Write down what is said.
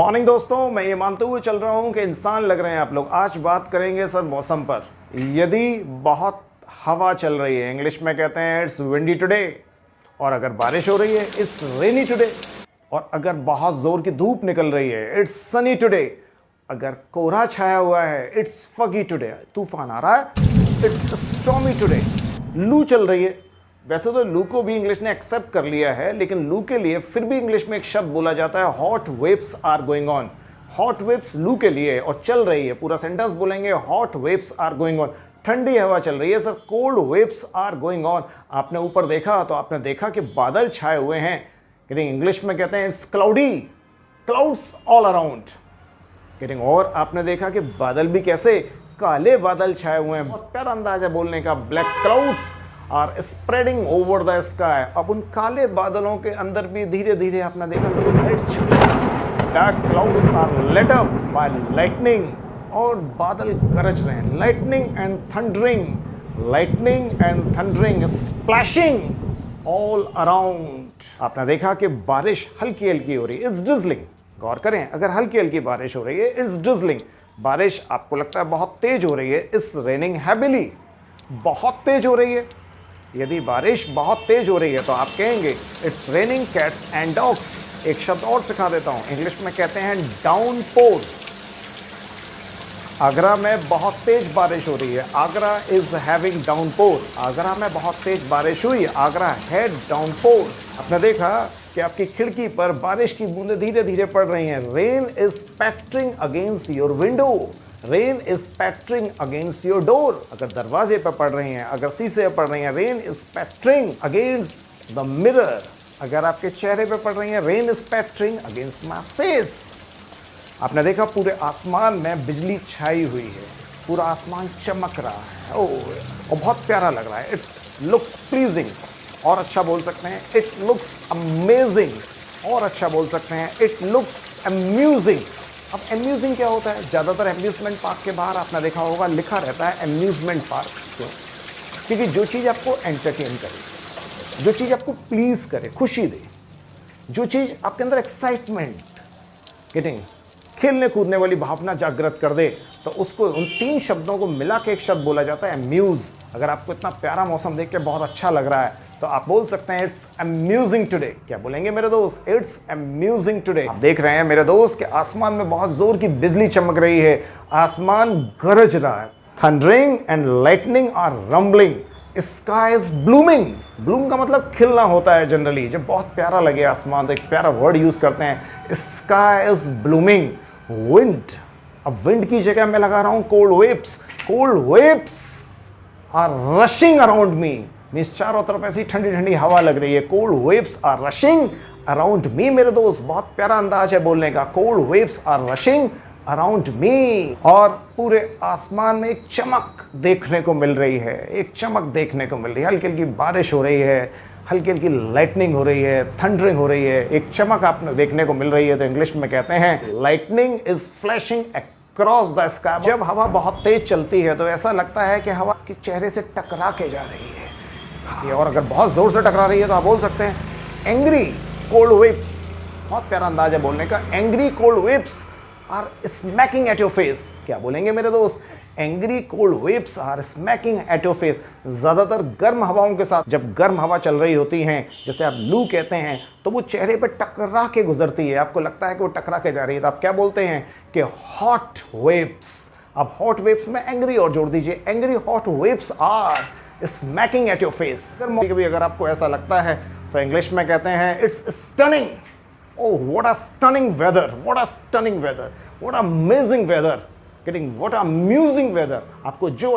Morning दोस्तों, मैं ये मानते हुए चल रहा हूँ कि इंसान लग रहे हैं आप लोग। आज बात करेंगे सर मौसम पर। यदि बहुत हवा चल रही है, इंग्लिश में कहते हैं इट्स विंडी टुडे, और अगर बारिश हो रही है इट्स रेनी टुडे, और अगर बहुत जोर की धूप निकल रही है इट्स सनी टुडे, अगर कोहरा छाया हुआ है इट्स फगी टुडे, तूफान आ रहा है इट्स स्टॉर्मी टुडे, लू चल रही है। वैसे तो लू को भी इंग्लिश ने एक्सेप्ट कर लिया है, लेकिन लू के लिए फिर भी इंग्लिश में एक शब्द बोला जाता है, hot waves are going on. Hot waves लू के लिए और चल रही है, पूरा सेंटेंस बोलेंगे hot waves are going on. ठंडी हवा चल रही है sir, cold waves are going on. आपने ऊपर देखा तो आपने देखा कि बादल छाए हुए हैं, गेटिंग इंग्लिश में कहते हैं it's cloudy, clouds all around, getting. और आपने देखा कि बादल भी कैसे, काले बादल छाए हुए हैं। बहुत प्यारा अंदाज है बोलने का, black clouds are spreading over the sky. अब उन काले बादलों के अंदर भी धीरे धीरे आपने देखा लाइट छल, dark clouds are lit up by lightning, और बादल गरज रहे हैं, lightning and thundering, lightning and thundering, splashing all around. आपने देखा कि बारिश हल्की हल्की हो रही है, इट्स ड्रिजलिंग। गौर करें, अगर हल्की हल्की बारिश हो रही है इट्स ड्रिजलिंग। बारिश आपको लगता है बहुत तेज हो रही है, इट्स रेनिंग हैविली, बहुत तेज हो रही है। यदि बारिश बहुत तेज हो रही है तो आप कहेंगे it's raining cats and dogs. एक शब्द और सिखा देता हूं, इंग्लिश में कहते हैं डाउनपोर। आगरा में बहुत तेज बारिश हो रही है, Agra is having downpour. Agra में बहुत तेज बारिश हुई, आगरा हैड डाउनपोर। आपने देखा कि आपकी खिड़की पर बारिश की बूंदें धीरे धीरे पड़ रही हैं। Rain is पैटरिंग against your window, rain is पैटरिंग against your door. अगर दरवाजे पर पड़ रही हैं, अगर शीशे पर पड़ रही हैं, rain is पैटरिंग against the mirror. अगर आपके चेहरे पे पड़ रही हैं, rain is पैटरिंग against my face. आपने देखा पूरे आसमान में बिजली छाई हुई है, पूरा आसमान चमक रहा है, और बहुत प्यारा लग रहा है। इट लुक्स प्लीजिंग, और अच्छा बोल सकते हैं इट लुक्स अमेजिंग, और अच्छा बोल सकते हैं इट लुक्स अम्यूजिंग। अब अम्यूजिंग क्या होता है? ज़्यादातर अम्यूजमेंट पार्क के बाहर आपने देखा होगा लिखा रहता है अम्यूजमेंट पार्क। क्यों? क्योंकि जो चीज़ आपको एंटरटेन करे, जो चीज़ आपको प्लीज़ करे, खुशी दे, जो चीज़ आपके अंदर एक्साइटमेंट, गेटिंग, खेलने कूदने वाली भावना जागृत कर दे, तो उसको उन तीन शब्दों को मिला के एक शब्द बोला जाता है अम्यूज़। अगर आपको इतना प्यारा मौसम देख के बहुत अच्छा लग रहा है तो आप बोल सकते हैं इट्स अम्यूजिंग टुडे। क्या बोलेंगे मेरे दोस्त? It's amusing today. आप देख रहे हैं मेरे दोस्त कि आसमान में बहुत जोर की बिजली चमक रही है, आसमान गरज रहा है, thundering and lightning are rumbling, sky is blooming. Bloom का मतलब खिलना होता है जनरली, जब बहुत प्यारा लगे आसमान तो एक प्यारा वर्ड यूज करते हैं, स्काई इज ब्लूमिंग। विंड, अब विंड की जगह मैं लगा रहा हूं cold waves. Cold waves are rushing around me, means चारों तरफ ऐसी ठंडी ठंडी हवा लग रही है। Cold waves are rushing around me. मेरे दोस्त बहुत प्यारा अंदाज है बोलने का, cold waves are rushing around me. और पूरे आसमान में एक चमक देखने को मिल रही है, एक चमक देखने को मिल रही है, हल्की हल्की बारिश हो रही है, हल्की हल्की लाइटनिंग हो रही है, थंडरिंग हो रही है, एक चमक आपने देखने को मिल रही है। तो इंग्लिश में कहते हैं lightning is flashing cross the sky. जब हवा बहुत तेज चलती है तो ऐसा लगता है कि हवा के चेहरे से टकरा के जा रही है, और अगर बहुत जोर से टकरा रही है तो आप बोल सकते हैं एंग्री कोल्ड वेव्स। बहुत प्यारा अंदाज है बोलने का, angry cold waves are smacking at your face. क्या बोलेंगे मेरे दोस्त? Angry cold waves are smacking at your face. ज़्यादातर गर्म हवाओं के साथ जब गर्म हवा चल रही होती हैं, जैसे आप लू कहते हैं, तो वो चेहरे पर टकरा के गुजरती है, आपको लगता है कि वो टकरा के जा रही है, तो आप क्या बोलते हैं कि हॉट वेव्स। अब हॉट वेव्स में एंग्री और जोड़ दीजिए, angry hot waves are smacking at your face. कभी अगर आपको ऐसा लगता है तो इंग्लिश में कहते हैं it's stunning. Oh what a stunning weather, what a stunning weather, what amazing weather, getting what a amusing weather. आपको जो